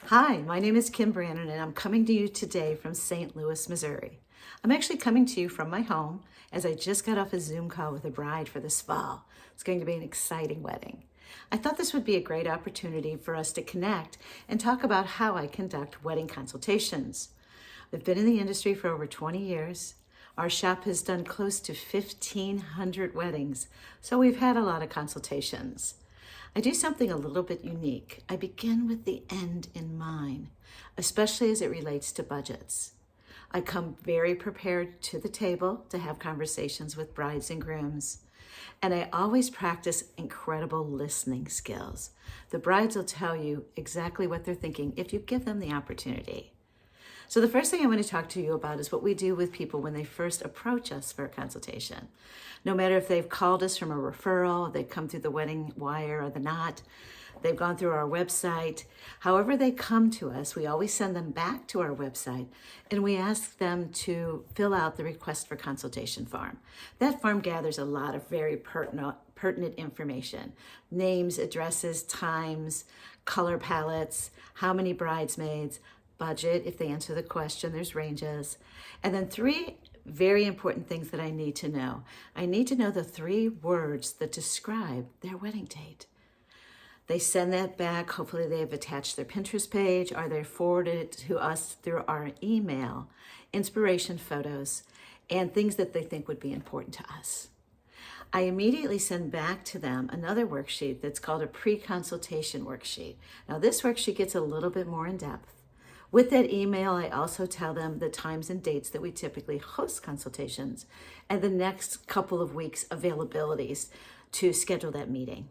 Hi, my name is Kim Brannon, and I'm coming to you today from St. Louis, Missouri. I'm actually coming to you from my home as I just got off a Zoom call with a bride for this fall. It's going to be an exciting wedding. I thought this would be a great opportunity for us to connect and talk about how I conduct wedding consultations. I've been in the industry for over 20 years. Our shop has done close to 1,500 weddings, so we've had a lot of consultations. I do something a little bit unique. I begin with the end in mind, especially as it relates to budgets. I come very prepared to the table to have conversations with brides and grooms. And I always practice incredible listening skills. The brides will tell you exactly what they're thinking if you give them the opportunity. So the first thing I want to talk to you about is what we do with people when they first approach us for a consultation. No matter if they've called us from a referral, they've come through the wedding wire or the knot, they've gone through our website. However they come to us, we always send them back to our website and we ask them to fill out the request for consultation form. That form gathers a lot of very pertinent information: names, addresses, times, color palettes, how many bridesmaids, budget, if they answer the question, there's ranges. And then three very important things that I need to know. I need to know the 3 words that describe their wedding date. They send that back. Hopefully they've attached their Pinterest page or they forwarded it to us through our email, inspiration photos, and things that they think would be important to us. I immediately send back to them another worksheet that's called a pre-consultation worksheet. Now this worksheet gets a little bit more in depth. With that email, I also tell them the times and dates that we typically host consultations and the next couple of weeks availabilities to schedule that meeting.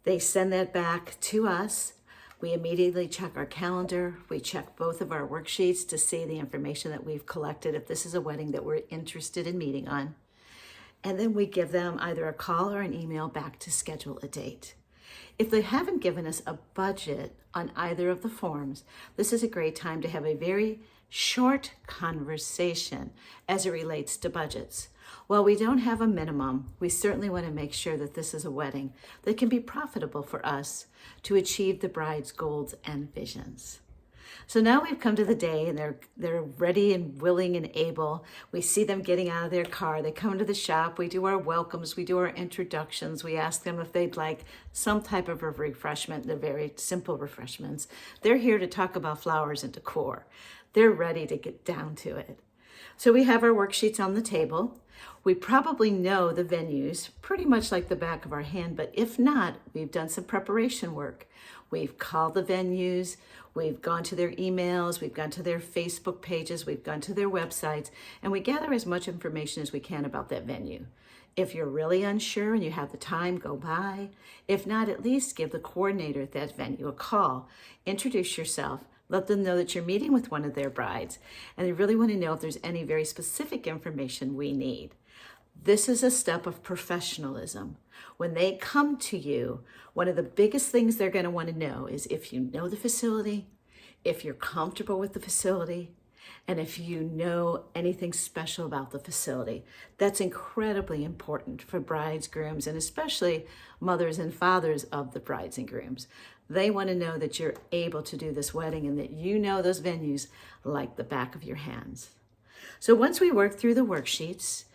They send that back to us. We immediately check our calendar. We check both of our worksheets to see the information that we've collected if this is a wedding that we're interested in meeting on. And then we give them either a call or an email back to schedule a date. If they haven't given us a budget on either of the forms, this is a great time to have a very short conversation as it relates to budgets. While we don't have a minimum, we certainly want to make sure that this is a wedding that can be profitable for us to achieve the bride's goals and visions. So now we've come to the day and they're ready and willing and able. We see them getting out of their car. They come to the shop. We do our welcomes. We do our introductions. We ask them if they'd like some type of a refreshment. They're very simple refreshments. They're here to talk about flowers and decor. They're ready to get down to it. So we have our worksheets on the table. We probably know the venues pretty much like the back of our hand, but if not, we've done some preparation work. We've called the venues, we've gone to their emails, we've gone to their Facebook pages, we've gone to their websites, and we gather as much information as we can about that venue. If you're really unsure and you have the time, go by. If not, at least give the coordinator at that venue a call. Introduce yourself. Let them know that you're meeting with one of their brides, and they really want to know if there's any very specific information we need. This is a step of professionalism. When they come to you, one of the biggest things they're going to want to know is if you know the facility, if you're comfortable with the facility, and if you know anything special about the facility. That's incredibly important for brides, grooms, and especially mothers and fathers of the brides and grooms. They want to know that you're able to do this wedding and that you know those venues like the back of your hands. So once we work through the worksheets,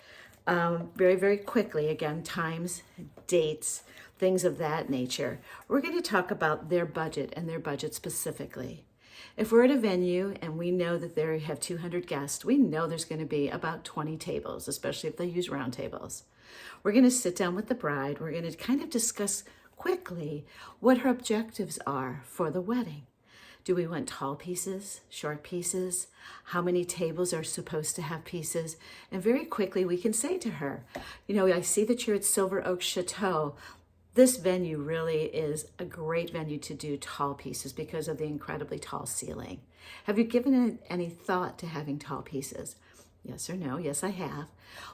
very, very quickly, again, times, dates, things of that nature, we're going to talk about their budget and their budget specifically. If we're at a venue and we know that they have 200 guests, we know there's going to be about 20 tables, especially if they use round tables. We're going to sit down with the bride. We're going to kind of discuss quickly what her objectives are for the wedding. Do we want tall pieces, short pieces? How many tables are supposed to have pieces? And very quickly we can say to her, I see that you're at Silver Oak Chateau. This venue really is a great venue to do tall pieces because of the incredibly tall ceiling. Have you given any thought to having tall pieces? Yes or no? Yes, I have.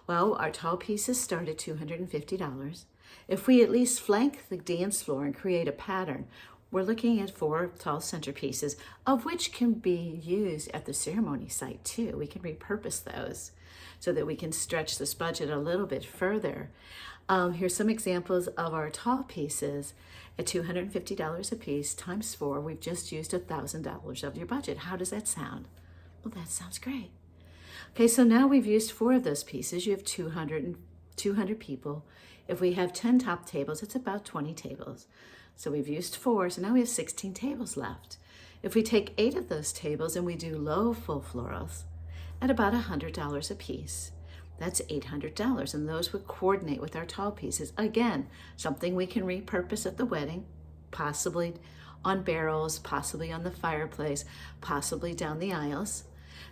Well, our tall pieces start at $250. If we at least flank the dance floor and create a pattern, we're looking at 4 tall centerpieces, of which can be used at the ceremony site too. We can repurpose those so that we can stretch this budget a little bit further. Here's some examples of our tall pieces at $250 a piece times 4. We've just used $1,000 of your budget. How does that sound? Well, that sounds great. Okay, so now we've used 4 of those pieces. You have 200 people. If we have 10 top tables, it's about 20 tables. So we've used 4, so now we have 16 tables left. If we take 8 of those tables and we do low full florals at about $100 a piece, that's $800, and those would coordinate with our tall pieces. Again, something we can repurpose at the wedding, possibly on barrels, possibly on the fireplace, possibly down the aisles.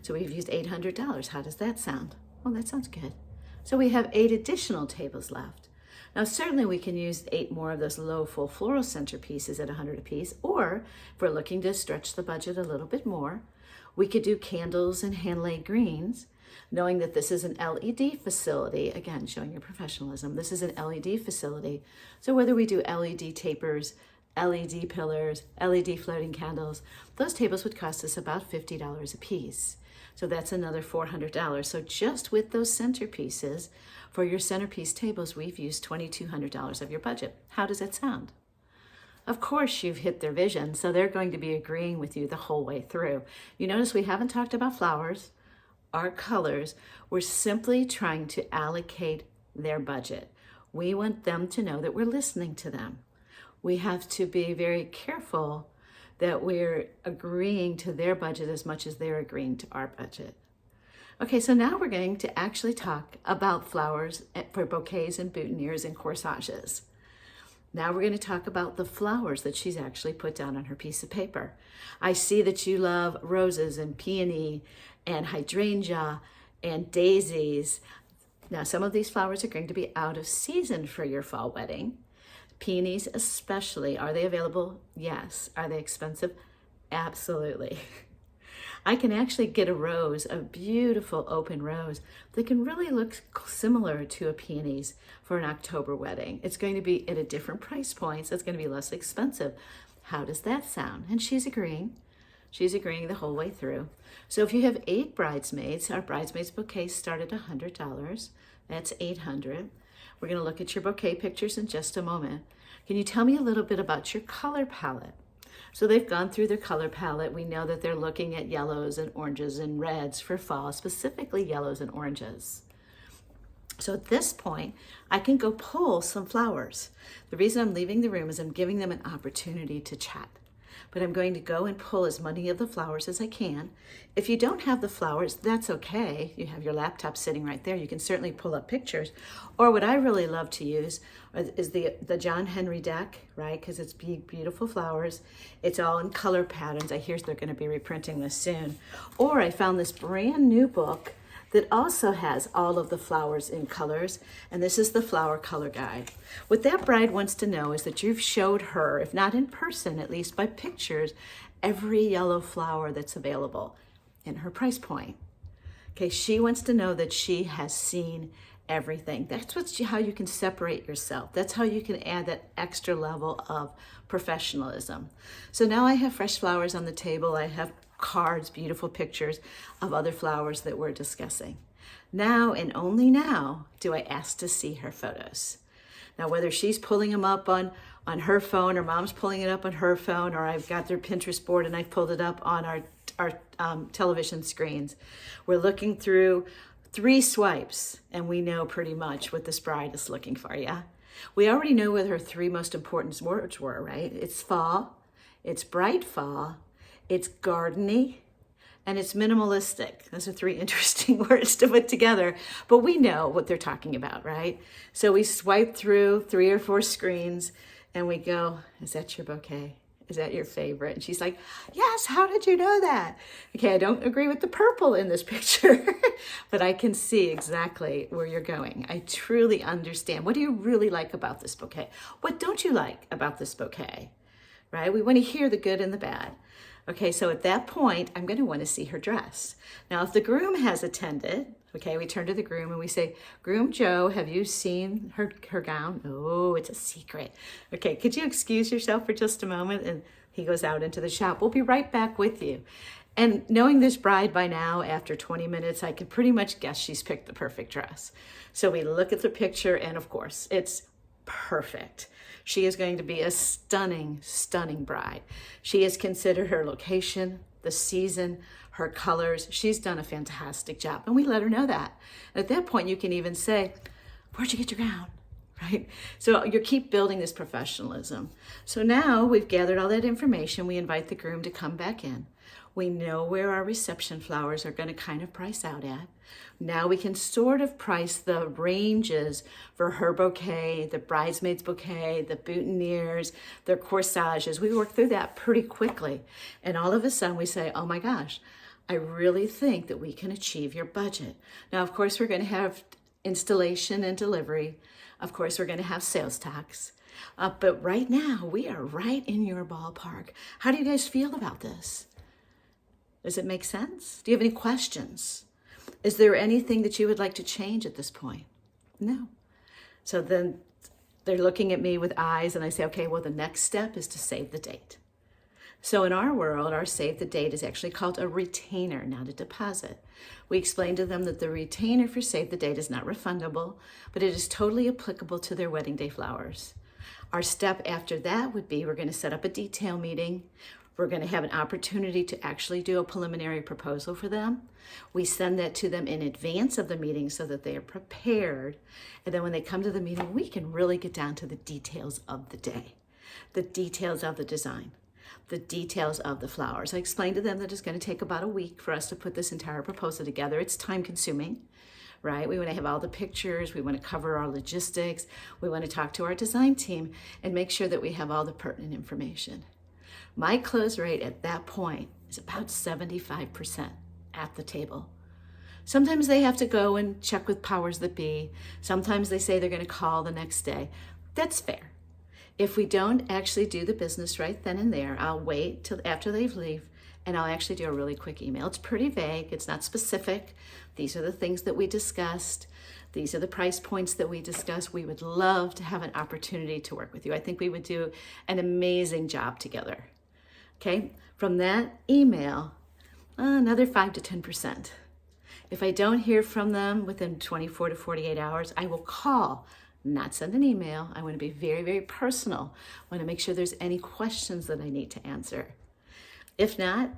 So we've used $800. How does that sound? Well, that sounds good. So we have 8 additional tables left. Now, certainly we can use 8 more of those low full floral centerpieces at $100 a piece, or if we're looking to stretch the budget a little bit more, we could do candles and hand-laid greens, knowing that this is an LED facility. Again, showing your professionalism. This is an LED facility. So whether we do LED tapers, LED pillars, LED floating candles, those tables would cost us about $50 a piece. So that's another $400. So just with those centerpieces, for your centerpiece tables, we've used $2,200 of your budget. How does that sound? Of course, you've hit their vision, so they're going to be agreeing with you the whole way through. You notice we haven't talked about flowers, our colors. We're simply trying to allocate their budget. We want them to know that we're listening to them. We have to be very careful that we're agreeing to their budget as much as they're agreeing to our budget. Okay, so now we're going to actually talk about flowers for bouquets and boutonnieres and corsages. Now we're going to talk about the flowers that she's actually put down on her piece of paper. I see that you love roses and peony and hydrangea and daisies. Now, some of these flowers are going to be out of season for your fall wedding. Peonies especially. Are they available? Yes. Are they expensive? Absolutely. I can actually get a rose, a beautiful open rose that can really look similar to a peonies for an October wedding. It's going to be at a different price point, so it's going to be less expensive. How does that sound? And she's agreeing. She's agreeing the whole way through. So if you have 8 bridesmaids, our bridesmaids bouquets start at $100. That's $800. We're going to look at your bouquet pictures in just a moment. Can you tell me a little bit about your color palette? So they've gone through their color palette. We know that they're looking at yellows and oranges and reds for fall, specifically yellows and oranges. So at this point, I can go pull some flowers. The reason I'm leaving the room is I'm giving them an opportunity to chat. But I'm going to go and pull as many of the flowers as I can. If you don't have the flowers, that's okay. You have your laptop sitting right there. You can certainly pull up pictures. Or what I really love to use is the John Henry deck, right? Because it's beautiful flowers. It's all in color patterns. I hear they're going to be reprinting this soon. Or I found this brand new book that also has all of the flowers in colors, and this is the Flower Color Guide. What that bride wants to know is that you've showed her, if not in person, at least by pictures, every yellow flower that's available in her price point. Okay, she wants to know that she has seen everything. That's how you can separate yourself. That's how you can add that extra level of professionalism. So now I have fresh flowers on the table. I have cards, beautiful pictures of other flowers that we're discussing. Now and only now do I ask to see her photos. Now, whether she's pulling them up on her phone or mom's pulling it up on her phone, or I've got their Pinterest board and I've pulled it up on our television screens, we're looking through 3 swipes and we know pretty much what this bride is looking for, yeah? We already know what her 3 most important words were, right? It's fall, it's bright fall, it's gardeny, and it's minimalistic. Those are 3 interesting words to put together, but we know what they're talking about, right? So we swipe through 3 or 4 screens and we go, is that your bouquet? Is that your favorite? And she's like, yes, how did you know that? Okay, I don't agree with the purple in this picture, but I can see exactly where you're going. I truly understand. What do you really like about this bouquet? What don't you like about this bouquet, right? We want to hear the good and the bad. Okay, so at that point, I'm going to want to see her dress. Now, if the groom has attended, okay, we turn to the groom and we say, Groom Joe, have you seen her gown? Oh, it's a secret. Okay, could you excuse yourself for just a moment and He goes out into the shop. We'll be right back with you. And knowing this bride by now, after 20 minutes, I can pretty much guess she's picked the perfect dress. So we look at the picture, and of course, it's perfect. She is going to be a stunning, stunning bride. She has considered her location, the season, her colors. She's done a fantastic job, and we let her know that. At that point, you can even say, where'd you get your gown? Right? So you keep building this professionalism. So now we've gathered all that information. We invite the groom to come back in. We know where our reception flowers are going to kind of price out at. Now we can sort of price the ranges for her bouquet, the bridesmaid's bouquet, the boutonnieres, their corsages. We work through that pretty quickly. And all of a sudden we say, oh my gosh, I really think that we can achieve your budget. Now, of course, we're going to have installation and delivery. Of course, we're going to have sales tax. But right now, we are right in your ballpark. How do you guys feel about this? Does it make sense? Do you have any questions? Is there anything that you would like to change at this point? No. So then they're looking at me with eyes, and I say, okay, well, the next step is to save the date. So in our world, our save the date is actually called a retainer, not a deposit. We explain to them that the retainer for save the date is not refundable, but it is totally applicable to their wedding day flowers. Our step after that would be we're going to set up a detail meeting. We're going to have an opportunity to actually do a preliminary proposal for them. We send that to them in advance of the meeting so that they are prepared. And then when they come to the meeting, we can really get down to the details of the day, the details of the design, the details of the flowers. I explained to them that it's going to take about a week for us to put this entire proposal together. It's time consuming, right? We want to have all the pictures. We want to cover our logistics. We want to talk to our design team and make sure that we have all the pertinent information. My close rate at that point is about 75% at the table. Sometimes they have to go and check with powers that be. Sometimes they say they're going to call the next day. That's fair. If we don't actually do the business right then and there, I'll wait till after they leave, and I'll actually do a really quick email. It's pretty vague. It's not specific. These are the things that we discussed. These are the price points that we discussed. We would love to have an opportunity to work with you. I think we would do an amazing job together. Okay, from that email, another 5 to 10%. If I don't hear from them within 24 to 48 hours, I will call, not send an email. I want to be very, very personal. I want to make sure there's any questions that I need to answer. If not,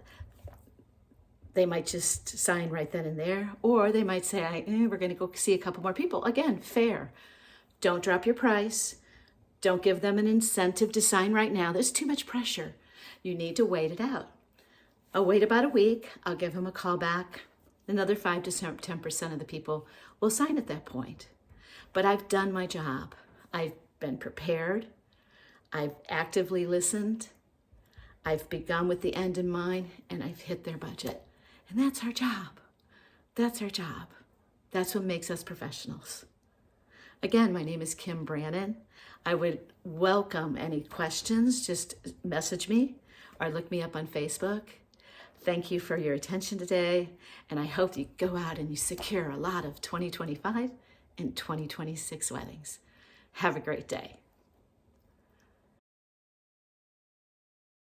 they might just sign right then and there, or they might say, we're going to go see a couple more people. Again, fair. Don't drop your price. Don't give them an incentive to sign right now. There's too much pressure. You need to wait it out. I'll wait about a week. I'll give them a call back. Another 5 to 10% of the people will sign at that point. But I've done my job. I've been prepared. I've actively listened. I've begun with the end in mind, and I've hit their budget. And that's our job. That's our job. That's what makes us professionals. Again, my name is Kim Brannon. I would welcome any questions. Just message me or look me up on Facebook. Thank you for your attention today, and I hope you go out and you secure a lot of 2025 and 2026 weddings. Have a great day.